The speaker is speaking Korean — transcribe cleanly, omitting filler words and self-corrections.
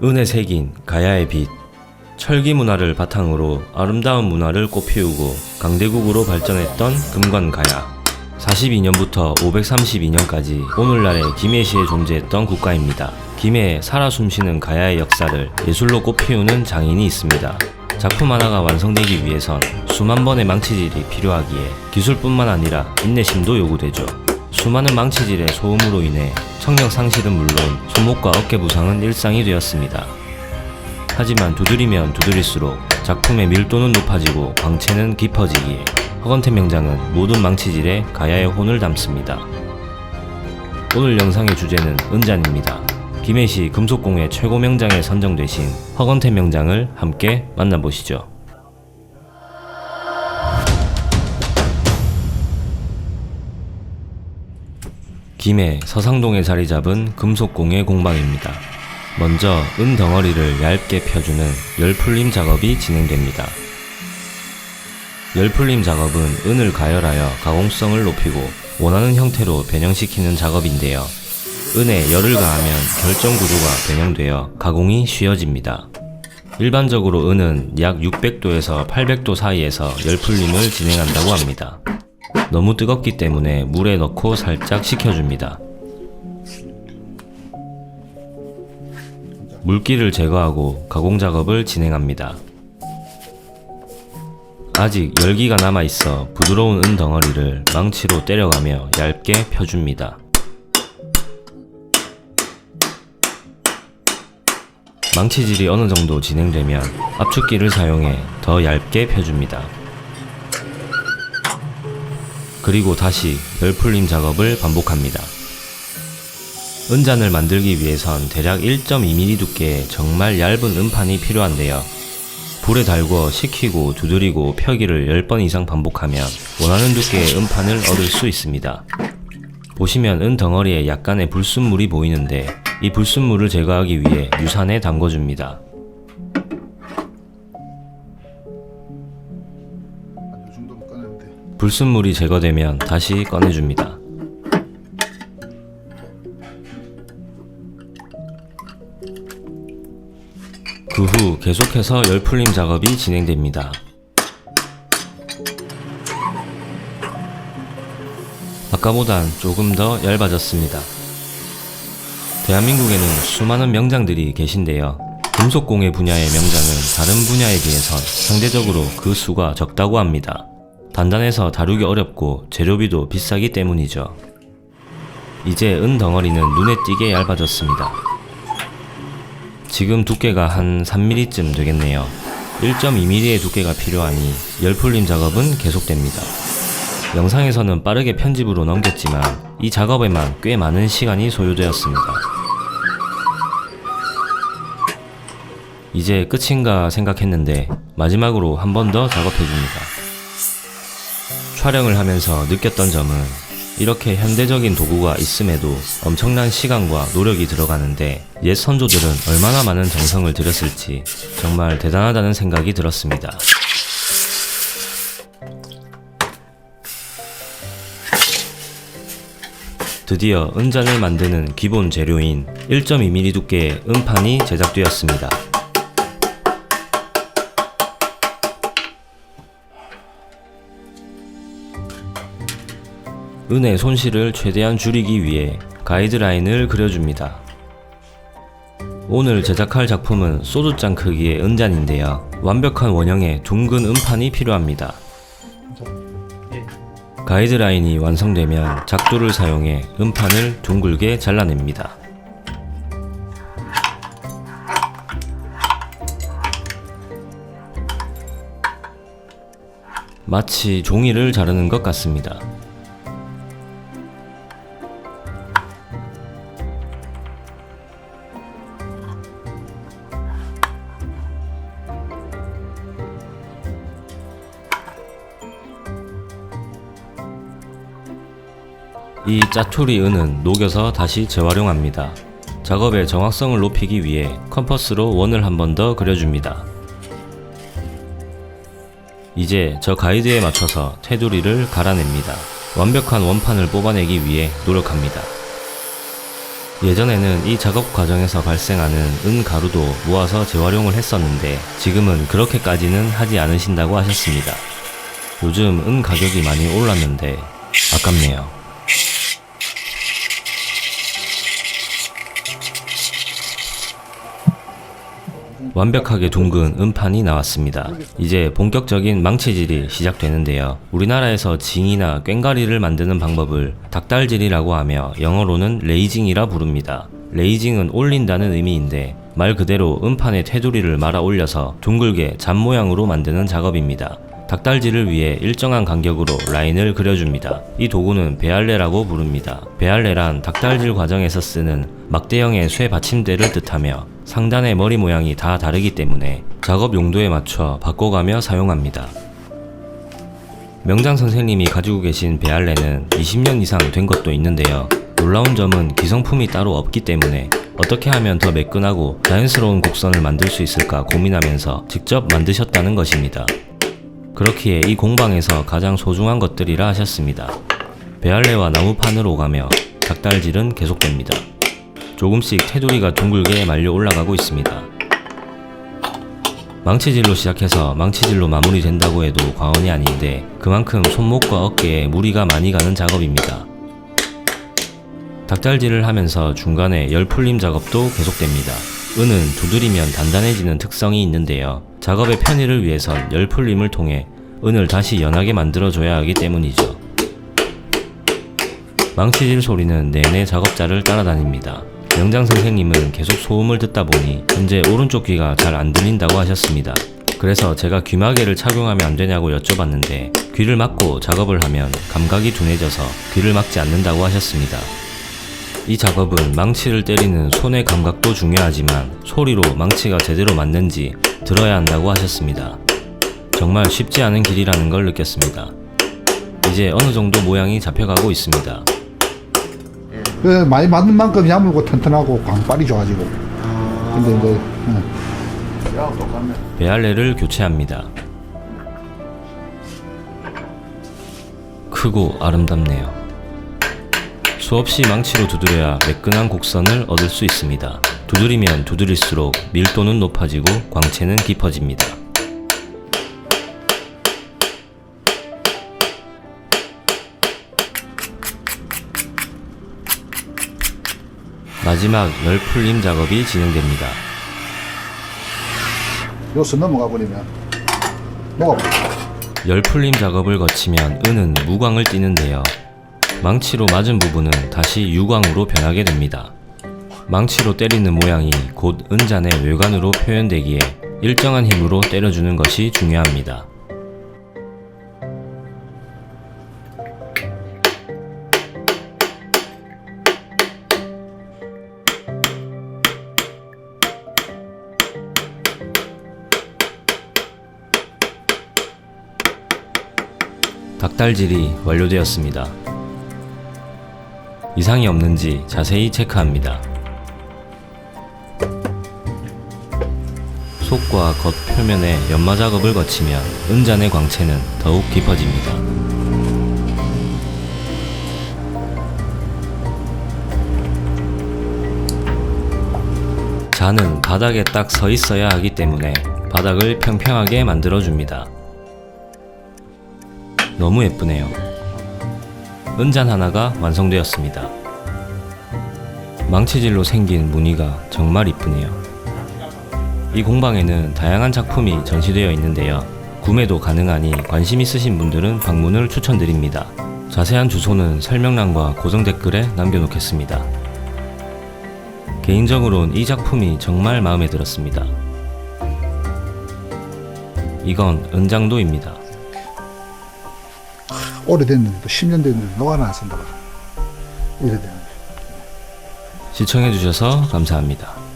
은에 새긴 가야의 빛. 철기 문화를 바탕으로 아름다운 문화를 꽃피우고 강대국으로 발전했던 금관가야. 42년부터 532년까지 오늘날의 김해시에 존재했던 국가입니다. 김해에 살아 숨쉬는 가야의 역사를 예술로 꽃피우는 장인이 있습니다. 작품 하나가 완성되기 위해선 수만 번의 망치질이 필요하기에 기술뿐만 아니라 인내심도 요구되죠. 수많은 망치질의 소음으로 인해 청력 상실은 물론 손목과 어깨 부상은 일상이 되었습니다. 하지만 두드리면 두드릴수록 작품의 밀도는 높아지고 광채는 깊어지기에 허건태 명장은 모든 망치질에 가야의 혼을 담습니다. 오늘 영상의 주제는 은잔입니다. 김해시 금속공예 최고 명장에 선정되신 허건태 명장을 함께 만나보시죠. 김해 서상동에 자리 잡은 금속공예 공방입니다. 먼저 은 덩어리를 얇게 펴주는 열풀림 작업이 진행됩니다. 열풀림 작업은 은을 가열하여 가공성을 높이고 원하는 형태로 변형시키는 작업인데요. 은에 열을 가하면 결정 구조가 변형되어 가공이 쉬워집니다. 일반적으로 은은 약 600도에서 800도 사이에서 열풀림을 진행한다고 합니다. 너무 뜨겁기 때문에 물에 넣고 살짝 식혀줍니다. 물기를 제거하고 가공 작업을 진행합니다. 아직 열기가 남아있어 부드러운 은 덩어리를 망치로 때려가며 얇게 펴줍니다. 망치질이 어느 정도 진행되면 압축기를 사용해 더 얇게 펴줍니다. 그리고 다시 열풀림 작업을 반복합니다. 은잔을 만들기 위해선 대략 1.2mm 두께의 정말 얇은 은판이 필요한데요. 불에 달궈 식히고 두드리고 펴기를 10번 이상 반복하면 원하는 두께의 은판을 얻을 수 있습니다. 보시면 은 덩어리에 약간의 불순물이 보이는데 이 불순물을 제거하기 위해 유산에 담궈줍니다. 불순물이 제거되면 다시 꺼내줍니다. 그 후 계속해서 열풀림 작업이 진행됩니다. 아까보단 조금 더 얇아졌습니다. 대한민국에는 수많은 명장들이 계신데요. 금속공예 분야의 명장은 다른 분야에 비해선 상대적으로 그 수가 적다고 합니다. 단단해서 다루기 어렵고 재료비도 비싸기 때문이죠. 이제 은 덩어리는 눈에 띄게 얇아졌습니다. 지금 두께가 한 3mm쯤 되겠네요. 1.2mm의 두께가 필요하니 열풀림 작업은 계속됩니다. 영상에서는 빠르게 편집으로 넘겼지만 이 작업에만 꽤 많은 시간이 소요되었습니다. 이제 끝인가 생각했는데 마지막으로 한 번 더 작업해줍니다. 촬영을 하면서 느꼈던 점은 이렇게 현대적인 도구가 있음에도 엄청난 시간과 노력이 들어가는데 옛 선조들은 얼마나 많은 정성을 들였을지 정말 대단하다는 생각이 들었습니다. 드디어 은잔을 만드는 기본 재료인 1.2mm 두께의 은판이 제작되었습니다. 은의 손실을 최대한 줄이기 위해 가이드라인을 그려줍니다. 오늘 제작할 작품은 소주잔 크기의 은잔인데요. 완벽한 원형의 둥근 은판이 필요합니다. 가이드라인이 완성되면 작두를 사용해 은판을 둥글게 잘라냅니다. 마치 종이를 자르는 것 같습니다. 이 짜투리 은은 녹여서 다시 재활용합니다. 작업의 정확성을 높이기 위해 컴퍼스로 원을 한 번 더 그려줍니다. 이제 저 가이드에 맞춰서 테두리를 갈아냅니다. 완벽한 원판을 뽑아내기 위해 노력합니다. 예전에는 이 작업 과정에서 발생하는 은가루도 모아서 재활용을 했었는데 지금은 그렇게까지는 하지 않으신다고 하셨습니다. 요즘 은 가격이 많이 올랐는데 아깝네요. 완벽하게 둥근 은판이 나왔습니다. 이제 본격적인 망치질이 시작되는데요. 우리나라에서 징이나 꽹과리를 만드는 방법을 닭달질이라고 하며 영어로는 레이징이라 부릅니다. 레이징은 올린다는 의미인데 말 그대로 은판에 테두리를 말아 올려서 둥글게 잡 모양으로 만드는 작업입니다. 닭달질을 위해 일정한 간격으로 라인을 그려줍니다. 이 도구는 베알레라고 부릅니다. 베알레란 닭달질 과정에서 쓰는 막대형의 쇠 받침대를 뜻하며 상단의 머리 모양이 다 다르기 때문에 작업 용도에 맞춰 바꿔가며 사용합니다. 명장 선생님이 가지고 계신 베알레는 20년 이상 된 것도 있는데요. 놀라운 점은 기성품이 따로 없기 때문에 어떻게 하면 더 매끈하고 자연스러운 곡선을 만들 수 있을까 고민하면서 직접 만드셨다는 것입니다. 그렇기에 이 공방에서 가장 소중한 것들이라 하셨습니다. 베알레와 나무판을 오가며 닭달질은 계속됩니다. 조금씩 테두리가 둥글게 말려 올라가고 있습니다. 망치질로 시작해서 망치질로 마무리된다고 해도 과언이 아닌데 그만큼 손목과 어깨에 무리가 많이 가는 작업입니다. 닭달질을 하면서 중간에 열 풀림 작업도 계속됩니다. 은은 두드리면 단단해지는 특성이 있는데요. 작업의 편의를 위해선 열 풀림을 통해 은을 다시 연하게 만들어줘야 하기 때문이죠. 망치질 소리는 내내 작업자를 따라다닙니다. 명장 선생님은 계속 소음을 듣다 보니 현재 오른쪽 귀가 잘 안 들린다고 하셨습니다. 그래서 제가 귀마개를 착용하면 안 되냐고 여쭤봤는데 귀를 막고 작업을 하면 감각이 둔해져서 귀를 막지 않는다고 하셨습니다. 이 작업은 망치를 때리는 손의 감각도 중요하지만 소리로 망치가 제대로 맞는지 들어야 한다고 하셨습니다. 정말 쉽지 않은 길이라는 걸 느꼈습니다. 이제 어느 정도 모양이 잡혀가고 있습니다. 많이 맞는 만큼 야물고 튼튼하고 광빨이 좋아지고. 근데 이제 베알레를 교체합니다. 크고 아름답네요. 수없이 망치로 두드려야 매끈한 곡선을 얻을 수 있습니다. 두드리면 두드릴수록 밀도는 높아지고 광채는 깊어집니다. 마지막 열 풀림 작업이 진행됩니다. 요수 넘어가 버리면 녹아버려. 열 풀림 작업을 거치면 은은 무광을 띠는데요. 망치로 맞은 부분은 다시 유광으로 변하게 됩니다. 망치로 때리는 모양이 곧 은잔의 외관으로 표현되기에 일정한 힘으로 때려주는 것이 중요합니다. 닭달질이 완료되었습니다. 이상이 없는지 자세히 체크합니다. 속과 겉 표면에 연마 작업을 거치면 은잔의 광채는 더욱 깊어집니다. 잔은 바닥에 딱 서 있어야 하기 때문에 바닥을 평평하게 만들어줍니다. 너무 예쁘네요. 은잔 하나가 완성되었습니다. 망치질로 생긴 무늬가 정말 이쁘네요. 이 공방에는 다양한 작품이 전시되어 있는데요. 구매도 가능하니 관심 있으신 분들은 방문을 추천드립니다. 자세한 주소는 설명란과 고정 댓글에 남겨놓겠습니다. 개인적으로는 이 작품이 정말 마음에 들었습니다. 이건 은장도입니다. 오래됐는데도 10년 됐는데 노가나 안 쓴다고. 이래 되는데. 시청해주셔서 감사합니다.